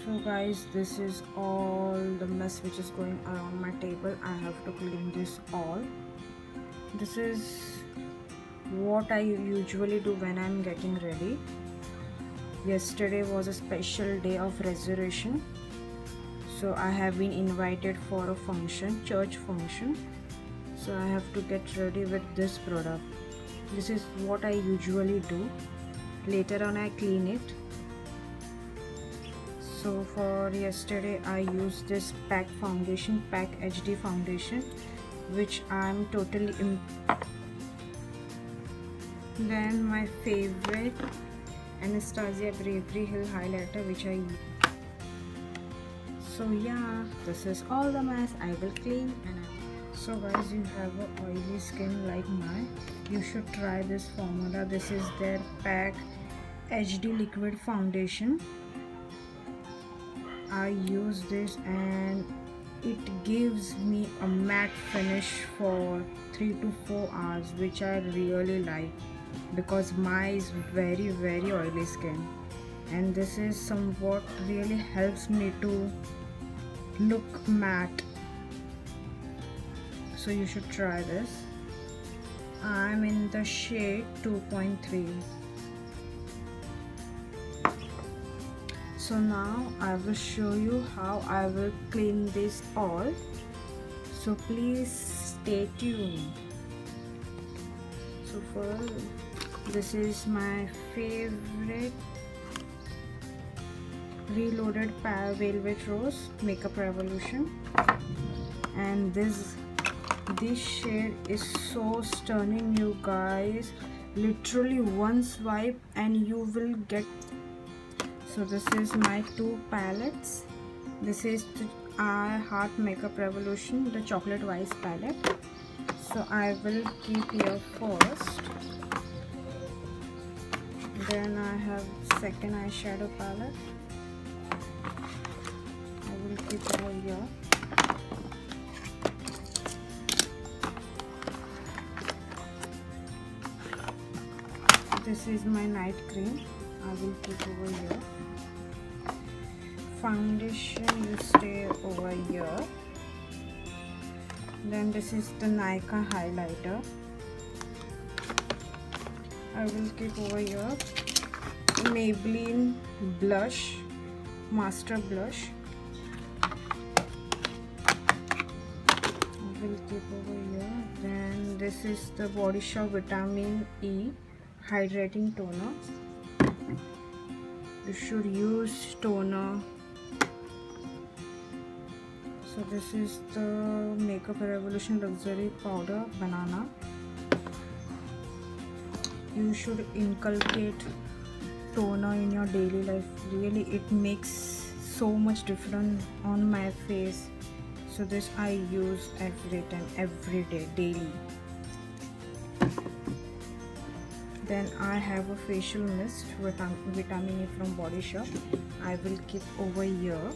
So guys, this is all the mess which is going around my table. I have to clean this all. This is what I usually do when I'm getting ready. Yesterday was a special day of resurrection, so I have been invited for a function, church function. So I have to get ready with this product. This is what I usually do. Later on I clean it. So for yesterday I used this PAC foundation, PAC HD foundation, which I'm totally then my favorite Anastasia Bravery Hill highlighter, which I use. So yeah, this is all the mess I will clean. So guys, you have a oily skin like mine, you should try this formula. This is their PAC HD liquid foundation. I use this and it gives me a matte finish for 3 to 4 hours, which I really like because mine is very oily skin, and this is somewhat really helps me to look matte. So you should try this. I'm in the shade 2.3. So now I will show you how I will clean this all. So please stay tuned. So first, this is my favorite Reloaded Velvet Rose Makeup Revolution, and this shade is so stunning, you guys. Literally one swipe and you will get. So this is my 2 palettes. This is the I Heart Makeup Revolution, the chocolate Vice palette. So I will keep here first. Then I have second eyeshadow palette. I will keep over here. This is my night cream. I will keep over here. Foundation will stay over here. Then this is the Nika highlighter. I will keep over here. Maybelline blush, master blush. I will keep over here. Then this is the Body Shop Vitamin E hydrating toner. You should use toner. So this is the Makeup Revolution Luxury Powder Banana. You should inculcate toner in your daily life. Really, it makes so much difference on my face. So this I use every time, every day, daily. Then I have a facial mist Vitamin E from Body Shop. I will keep over here.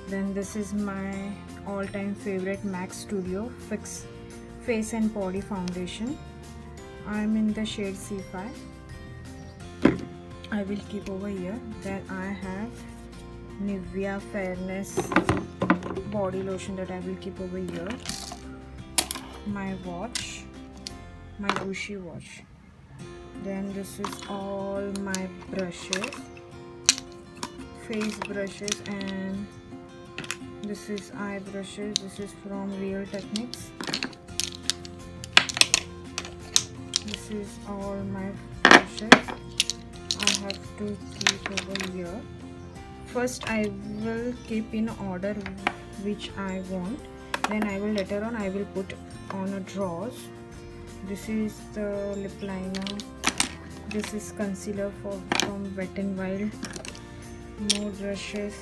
Then this is my all-time favorite MAC Studio Fix Face and Body Foundation. I'm in the shade C5. I will keep over here. Then I have Nivea Fairness body lotion that I will keep over here. My watch, my Gucci watch. Then this is all my brushes, face brushes, and this is eye brushes. This is from Real Techniques. This is all my brushes. I have to keep over here. First I will keep in order which I want. Then I will later on I will put on a drawers. This is the lip liner. This is concealer from Wet n Wild. More brushes.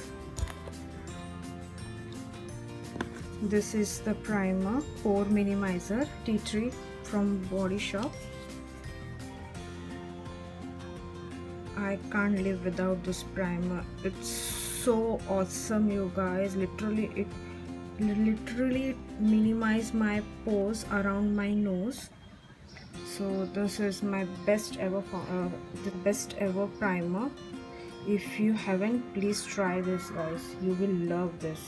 This is the primer, Pore Minimizer, Tea Tree from Body Shop. I can't live without this primer. It's so awesome, you guys. Literally, it minimizes my pores around my nose. So this is my best ever primer. If you haven't, please try this guys, you will love this.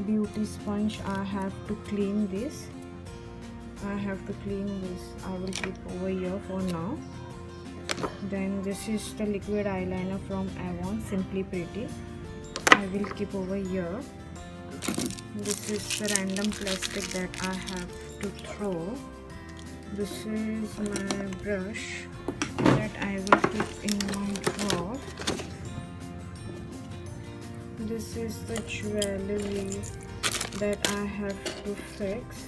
Beauty sponge, I have to clean this. I will keep over here for now. Then this is the liquid eyeliner from Avon, Simply Pretty. I will keep over here. This is the random plastic that I have to throw. This is my brush that I will keep in my drawer. This is the jewelry that I have to fix.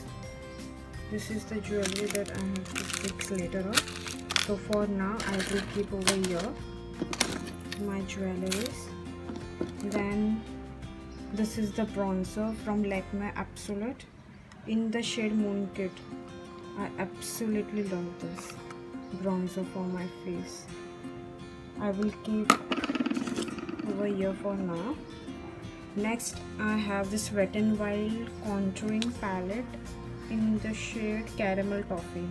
This is the jewelry that I have to fix later on. So for now I will keep over here my jewelries. Then this is the bronzer from Lakme Absolute in the shade Moon Kit. I absolutely love this bronzer for my face. I will keep over here for now. Next I have this Wet n Wild contouring palette in the shade Caramel Toffee.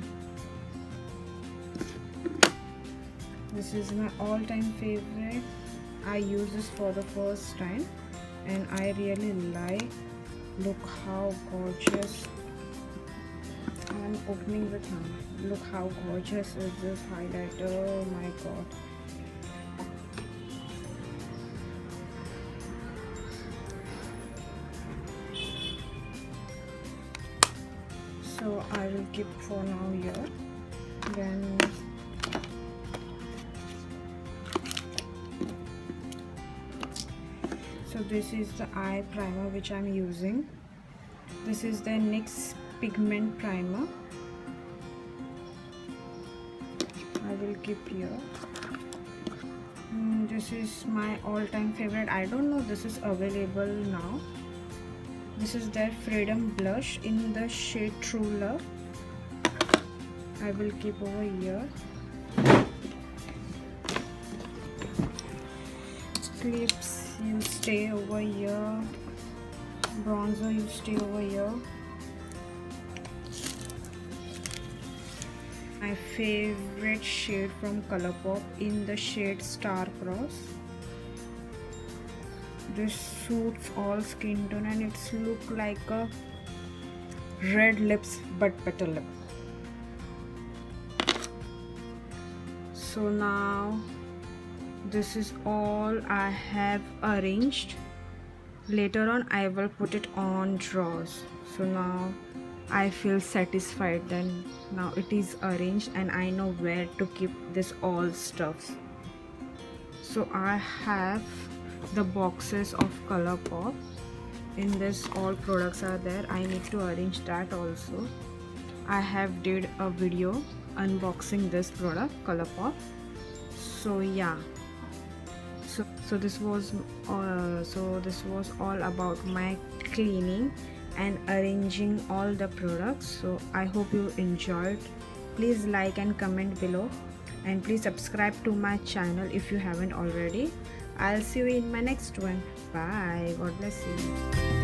This is my all-time favorite. I use this for the first time and I really like. Look how gorgeous. I'm opening the thumb. Look how gorgeous is this highlighter. Oh my god. So I will keep for now here. Then so this is the eye primer which I'm using. This is the NYX pigment primer. I will keep here. This is my all-time favorite. I don't know this is available now. This is their Freedom blush in the shade True Love. I will keep over here. Clips, you stay over here. Bronzer, you stay over here. My favorite shade from Colourpop in the shade Star Cross. This suits all skin tone and it's look like a red lips but better lip. So now this is all I have arranged. Later on I will put it on drawers. So now I feel satisfied then now it is arranged and I know where to keep this all stuff. So I have the boxes of Colourpop. In this all products are there. I need to arrange that also. I have did a video unboxing this product Colourpop. So yeah. So this was all about my cleaning and arranging all the products. So I hope you enjoyed. Please like and comment below and please subscribe to my channel if you haven't already. I'll see you in my next one. Bye. God bless you.